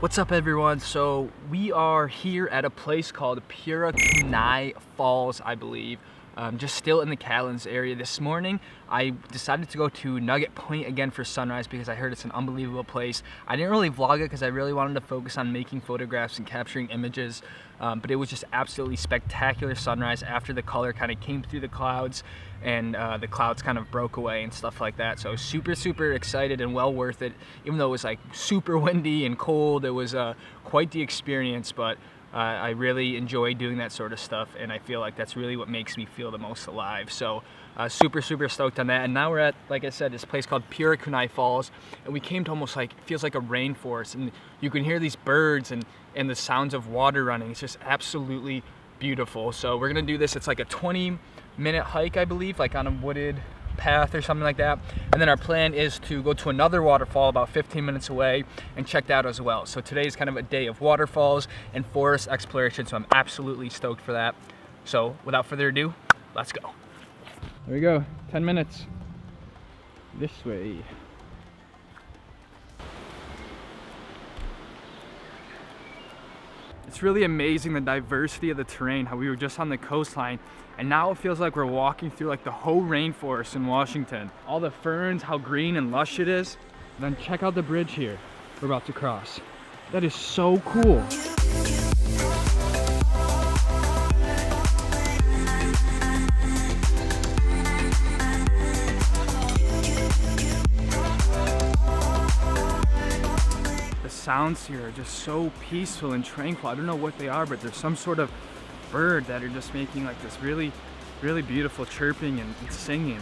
What's up everyone? So we are here at a place called Purakaunui Falls, I believe. Just still in the Catlins area. This morning I decided to go to Nugget Point again for sunrise because I heard it's an unbelievable place. I didn't really vlog it because I really wanted to focus on making photographs and capturing images, but it was just absolutely spectacular sunrise after the color kind of came through the clouds and the clouds kind of broke away and stuff like that. So super excited and well worth it. Even though it was like super windy and cold, it was quite the experience, but I really enjoy doing that sort of stuff, and I feel like that's really what makes me feel the most alive. So super stoked on that. And now we're at, like I said, this place called Purakaunui Falls, and we came to almost like, it feels like a rainforest, and you can hear these birds and the sounds of water running. It's just absolutely beautiful. So we're gonna do this. It's like a 20-minute hike, I believe, like on a wooded path or something like that, and then our plan is to go to another waterfall about 15 minutes away and check that out as well. So today is kind of a day of waterfalls and forest exploration, so I'm absolutely stoked for that. So without further ado, let's go. There we go, 10 minutes this way. It's really amazing the diversity of the terrain, how we were just on the coastline and now it feels like we're walking through like the whole rainforest in Washington. All the ferns, how green and lush it is. And then check out the bridge here we're about to cross. That is so cool. The sounds here are just so peaceful and tranquil. I don't know what they are, but there's some sort of bird that are just making like this really beautiful chirping and singing,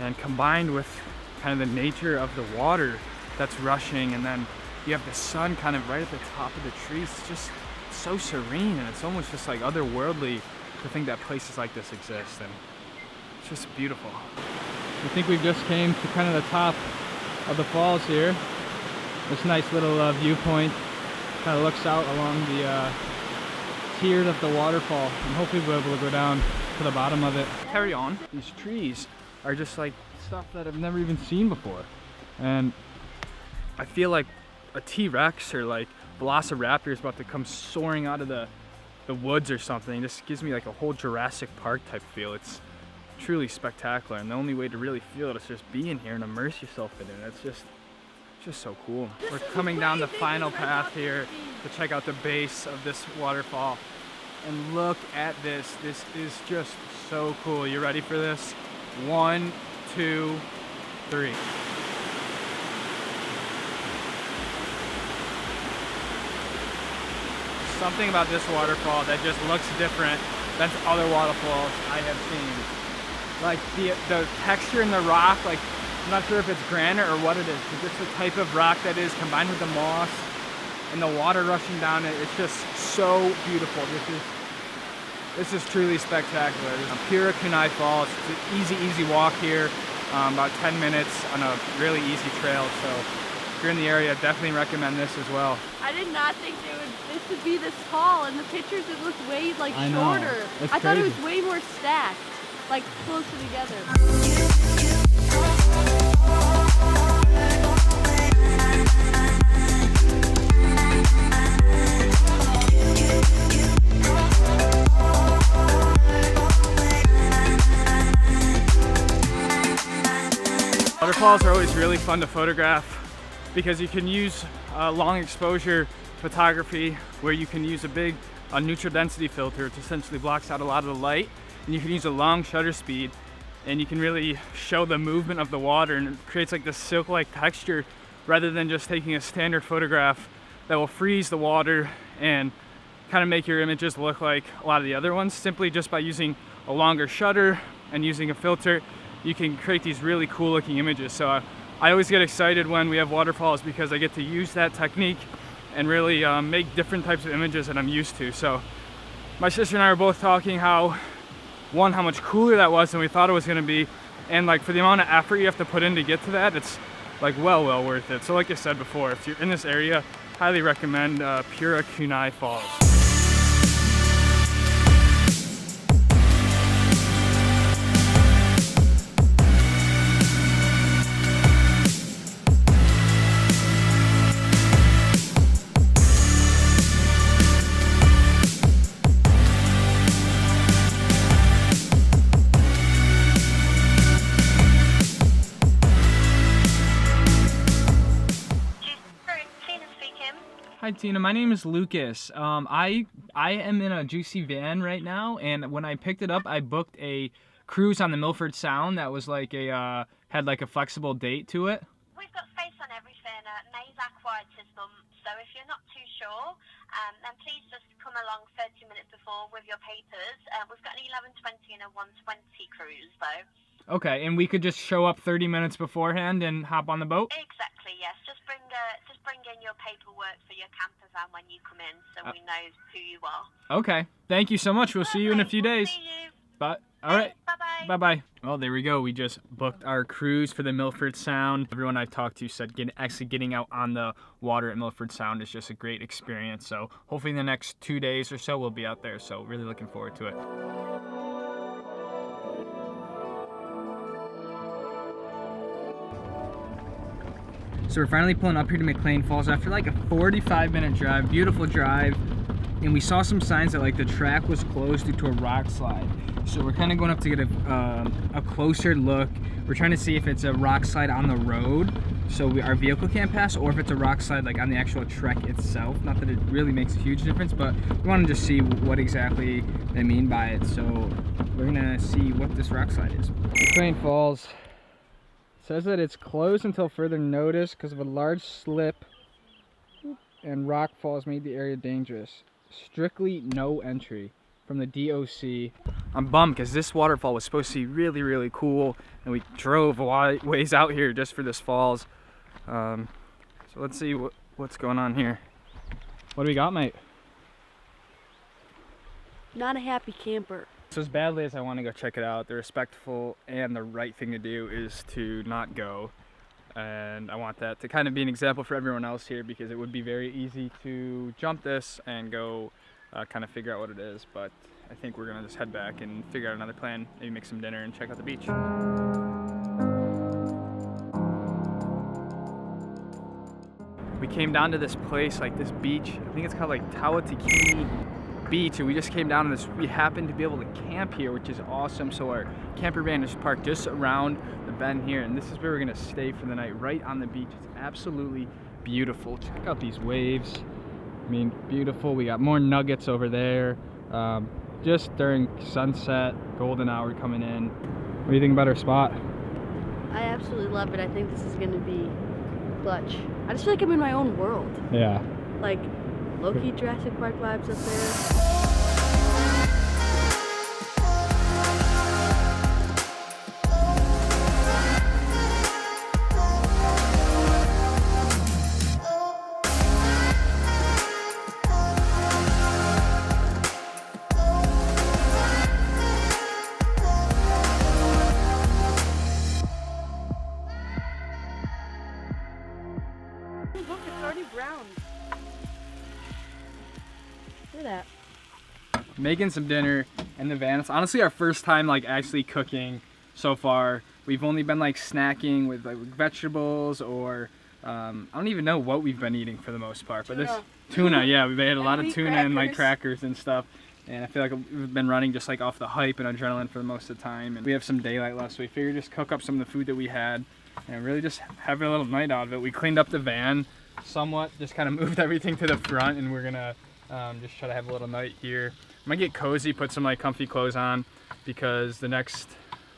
and combined with kind of the nature of the water that's rushing, and then you have the sun kind of right at the top of the trees. It's just so serene, and it's almost just like otherworldly to think that places like this exist, and it's just beautiful. I think we've just came to kind of the top of the falls here. This nice little viewpoint kind of looks out along the tiers of the waterfall, and hopefully we'll be able to go down to the bottom of it. Carry on. These trees are just like stuff that I've never even seen before, and I feel like a T-Rex or like Velociraptor is about to come soaring out of the woods or something. This gives me like a whole Jurassic Park type feel. It's truly spectacular, and the only way to really feel it is just be in here and immerse yourself in it. It's just so cool. We're coming down the final path here to check out the base of this waterfall, and look at this. This is just so cool. You ready for this? 1, 2, 3. Something about this waterfall that just looks different than other waterfalls I have seen. Like the texture in the rock, like I'm not sure if it's granite or what it is, but just the type of rock that is combined with the moss and the water rushing down it. It's just so beautiful. This is truly spectacular. Purakaunui Falls. It's an easy walk here, about 10 minutes on a really easy trail. So if you're in the area, definitely recommend this as well. I did not think this would be this tall. In the pictures it looked way like shorter. I thought it was way more stacked, like closer together. Waterfalls are always really fun to photograph because you can use long exposure photography where you can use a big neutral density filter, which essentially blocks out a lot of the light, and you can use a long shutter speed, and you can really show the movement of the water, and it creates like this silk-like texture rather than just taking a standard photograph that will freeze the water and kind of make your images look like a lot of the other ones. Simply just by using a longer shutter and using a filter, you can create these really cool looking images. So I always get excited when we have waterfalls because I get to use that technique and really make different types of images that I'm used to. So my sister and I were both talking how much cooler that was than we thought it was gonna be, and like for the amount of effort you have to put in to get to that, it's like well worth it. So like I said before, if you're in this area, highly recommend Purakaunui Falls. Hi Tina, my name is Lucas. I am in a juicy van right now, and when I picked it up, I booked a cruise on the Milford Sound that was like a had like a flexible date to it. We've got space on everything at Maze Aquarium system, so if you're not too sure, then please just come along 30 minutes before with your papers. We've got an 11:20 and a 1:20 cruise though. Okay, and we could just show up 30 minutes beforehand and hop on the boat? Exactly, yes. Just bring in your paperwork for your camper van when you come in, so we know who you are. Okay, thank you so much. We'll see you in a few days. See you. Bye. All right. Bye-bye. Bye-bye. Well, there we go. We just booked our cruise for the Milford Sound. Everyone I've talked to said actually getting out on the water at Milford Sound is just a great experience. So hopefully in the next 2 days or so, we'll be out there. So really looking forward to it. So we're finally pulling up here to McLean Falls after like a 45-minute drive, beautiful drive. And we saw some signs that like the track was closed due to a rock slide. So we're kind of going up to get a closer look. We're trying to see if it's a rock slide on the road, so our vehicle can't pass, or if it's a rock slide like on the actual trek itself. Not that it really makes a huge difference, but we want to just see what exactly they mean by it. So we're gonna see what this rock slide is. McLean Falls says that it's closed until further notice because of a large slip and rock falls made the area dangerous. Strictly no entry from the DOC. I'm bummed because this waterfall was supposed to be really, really cool, and we drove a ways out here just for this falls. So let's see what's going on here. What do we got, mate? Not a happy camper. So as badly as I want to go check it out, the respectful and the right thing to do is to not go. And I want that to kind of be an example for everyone else here, because it would be very easy to jump this and go kind of figure out what it is. But I think we're gonna just head back and figure out another plan, maybe make some dinner and check out the beach. We came down to this place, like this beach, I think it's called like Tawatikini Beach, and we just came down to this. We happened to be able to camp here, which is awesome. So our camper van is parked just around the bend here, and this is where we're gonna stay for the night, right on the beach. It's absolutely beautiful. Check out these waves. I mean, beautiful. We got more nuggets over there. Just during sunset, golden hour coming in. What do you think about our spot? I absolutely love it. I think this is gonna be clutch. I just feel like I'm in my own world. Yeah. Like low-key Jurassic Park vibes up there. Look, it's already brown. Look at that. Making some dinner in the van. It's honestly our first time like actually cooking so far. We've only been like snacking with like vegetables, or I don't even know what we've been eating for the most part. But this tuna, yeah, we've had a lot of tuna and like crackers and stuff. And I feel like we've been running just like off the hype and adrenaline for most of the time. And we have some daylight left, so we figured just cook up some of the food that we had and really just have a little night out of it. We cleaned up the van somewhat, just kind of moved everything to the front, and we're gonna just try to have a little night here. I'm gonna get cozy, put some like comfy clothes on, because the next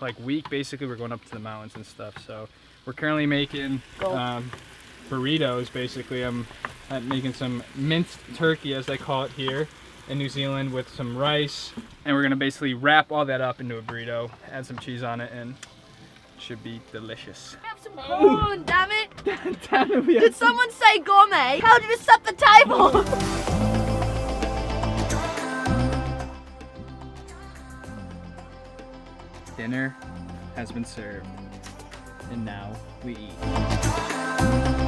like week basically we're going up to the mountains and stuff. So we're currently making burritos. Basically I'm making some minced turkey, as they call it here in New Zealand, with some rice, and we're gonna basically wrap all that up into a burrito, add some cheese on it, and it should be delicious. Have some corn, damn it! Damn it, Did someone say gourmet? How did you set the table? Dinner has been served, and now we eat.